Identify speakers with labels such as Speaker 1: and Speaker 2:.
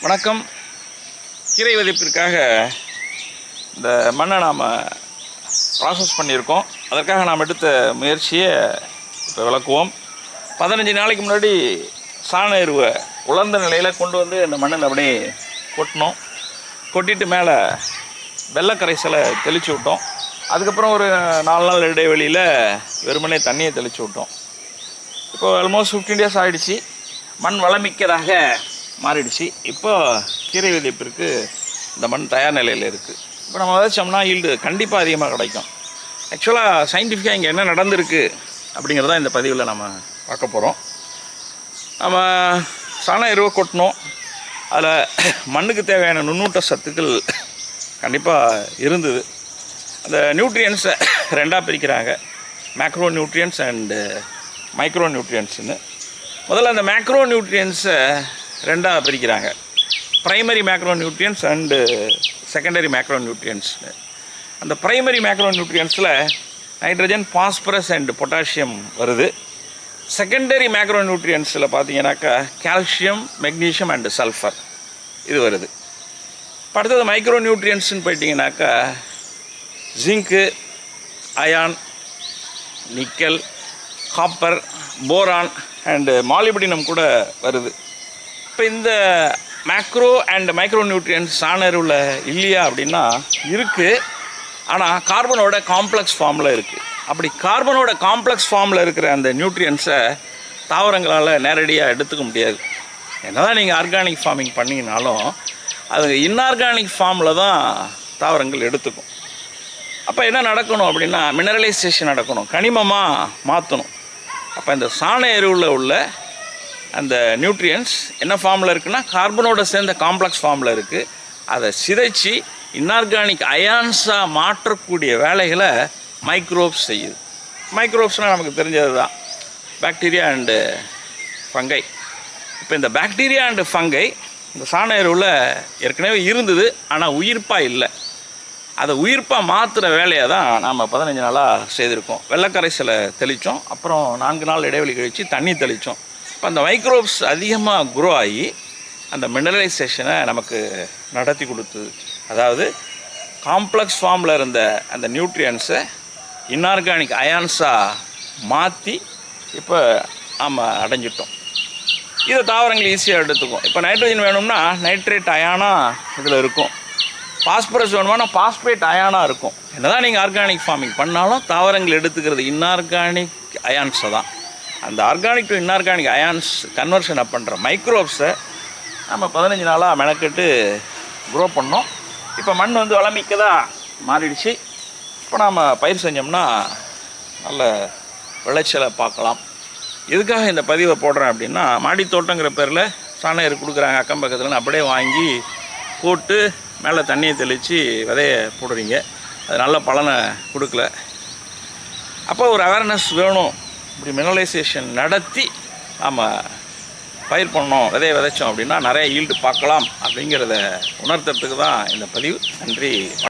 Speaker 1: வணக்கம். கீரை விதைப்பிற்காக இந்த மண்ணை நாம் ப்ராசஸ் பண்ணியிருக்கோம். அதற்காக நாம் எடுத்த முயற்சியை இப்போ விளக்குவோம். 15 நாளைக்கு முன்னாடி சாண எருவை உலர்ந்த நிலையில் கொண்டு வந்து இந்த மண்ணில் அப்படியே கொட்டினோம். கொட்டிட்டு மேலே வெள்ளைக்கரைசலை தெளித்து விட்டோம். அதுக்கப்புறம் ஒரு 4 நாள் இடைவெளியில் வெறுமனே தண்ணியை தெளித்து விட்டோம். இப்போ ஆல்மோஸ்ட் 15 டேஸ் ஆகிடுச்சு. மண் வளமிக்கதாக மாறிடுச்சு. இப்போ கீரை விதைப்பிற்கு இந்த மண் தயார் நிலையில் இருக்குது. இப்போ நம்ம விதைச்சோம்னா ஈல்டு கண்டிப்பாக அதிகமாக கிடைக்கும். ஆக்சுவலாக சயின்டிஃபிக்காக இங்கே என்ன நடந்திருக்கு அப்படிங்கிறத இந்த பதிவில் நம்ம பார்க்க போகிறோம். நம்ம சாண எருவை கொட்டினோம். அதில் மண்ணுக்கு தேவையான நுண்ணூட்ட சத்துக்கள் கண்டிப்பாக இருந்தது. அந்த நியூட்ரியன்ஸை ரெண்டாக பிரிக்கிறாங்க, மேக்ரோ நியூட்ரியன்ஸ் அண்டு மைக்ரோ நியூட்ரியன்ஸ்னு. முதல்ல அந்த மேக்ரோ நியூட்ரியன்ஸை ரெண்டாக பிரிக்கிறாங்க, primary macro nutrients and secondary macro நியூட்ரியன்ஸ்னு. அந்த ப்ரைமரி மேக்ரோ நியூட்ரியன்ஸில் நைட்ரஜன், பாஸ்பரஸ் அண்டு பொட்டாசியம் வருது. செகண்டரி மேக்ரோ நியூட்ரியன்ஸில் பார்த்தீங்கன்னாக்கா கால்சியம், மெக்னீஷியம் அண்டு சல்ஃபர் இது வருது. அடுத்தது மைக்ரோ நியூட்ரியன்ஸ்னு போயிட்டிங்கனாக்கா zinc, iron, nickel, copper, boron and molybdenum கூட வருது. இப்போ இந்த மேக்ரோ அண்ட் மைக்ரோ நியூட்ரியன்ஸ் சாண எருவில் இல்லையா அப்படின்னா இருக்குது. ஆனால் கார்பனோட காம்ப்ளெக்ஸ் ஃபார்மில் இருக்குது. அப்படி கார்பனோட காம்ப்ளெக்ஸ் ஃபார்மில் இருக்கிற அந்த நியூட்ரியன்ஸை தாவரங்களால் நேரடியாக எடுத்துக்க முடியாது. என்னதான் நீங்கள் ஆர்கானிக் ஃபார்மிங் பண்ணிங்கனாலும் அது இன்ஆர்கானிக் ஃபார்மில் தான் தாவரங்கள் எடுத்துக்கும். அப்போ என்ன நடக்கணும் அப்படின்னா மினரலைசேஷன் நடக்கணும், கனிமமாக மாற்றணும். அப்போ இந்த சாண எருவில் உள்ள அந்த நியூட்ரியன்ஸ் என்ன ஃபார்மில் இருக்குன்னா கார்பனோட சேர்ந்த காம்ப்ளெக்ஸ் ஃபார்மில் இருக்குது. அதை சிதைச்சி இன்ஆர்கானிக் அயான்ஸாக மாற்றக்கூடிய வேலைகளை மைக்ரோப்ஸ் செய்யுது. மைக்ரோப்ஸ்னால் நமக்கு தெரிஞ்சது தான் பாக்டீரியா அண்டு ஃபங்கை. இப்போ இந்த பாக்டீரியா அண்டு ஃபங்கை இந்த சாண எருவில் ஏற்கனவே இருந்தது, ஆனால் உயிர்ப்பாக இல்லை. அதை உயிர்ப்பாக மாற்றுற வேலையை தான் நாம் 15 நாளாக செய்திருக்கோம். வெள்ளைக்கரைசலை தெளித்தோம், அப்புறம் 4 நாள் இடைவெளி கழித்து தண்ணி தெளித்தோம். இப்போ அந்த மைக்ரோப்ஸ் அதிகமாக குரோ ஆகி அந்த மினரலைசேஷனை நமக்கு நடத்தி கொடுத்தது. அதாவது காம்ப்ளெக்ஸ் ஃபார்மில் இருந்த அந்த நியூட்ரியன்ஸை இன்ஆர்கானிக் அயான்ஸாக மாற்றி இப்போ நாம் அடைஞ்சிட்டோம். இதை தாவரங்கள் ஈஸியாக எடுத்துக்கும். இப்போ நைட்ரஜன் வேணும்னா நைட்ரேட் அயானாக இதில் இருக்கும், பாஸ்பரஸ் வேணுமானா பாஸ்பேட் அயானாக இருக்கும். என்னதான் நீங்கள் ஆர்கானிக் ஃபார்மிங் பண்ணாலும் தாவரங்கள் எடுத்துக்கிறது இன்ஆர்கானிக் அயான்ஸை தான். அந்த ஆர்கானிக் டு இன்ஆர்கானிக் அயான்ஸ் கன்வர்ஷனை பண்ணுற மைக்ரோப்ஸை நம்ம 15 நாளாக மெனக்கெட்டு க்ரோ பண்ணோம். இப்போ மண் வந்து வளமிக்கதாக மாறிடுச்சு. இப்போ நாம் பயிர் செஞ்சோம்னா நல்ல விளைச்சலை பார்க்கலாம். எதுக்காக இந்த பதிவை போடுறேன் அப்படின்னா, மாடித்தோட்டங்கிற பேரில் சாண எரு கொடுக்குறாங்க அக்கம் பக்கத்தில், அப்படியே வாங்கி போட்டு மேலே தண்ணியை தெளித்து விதையை போடுறீங்க, அது நல்ல பலனை கொடுக்கல. அப்போ ஒரு அவேர்னஸ் வேணும். இப்படி மினரலைசேஷன் நடத்தி நாம் பயிர் பண்ணோம், விதையை விதைச்சோம் அப்படின்னா நிறைய ஈல்டு பார்க்கலாம் அப்படிங்கிறத உணர்த்துறதுக்கு தான் இந்த பதிவு. நன்றி.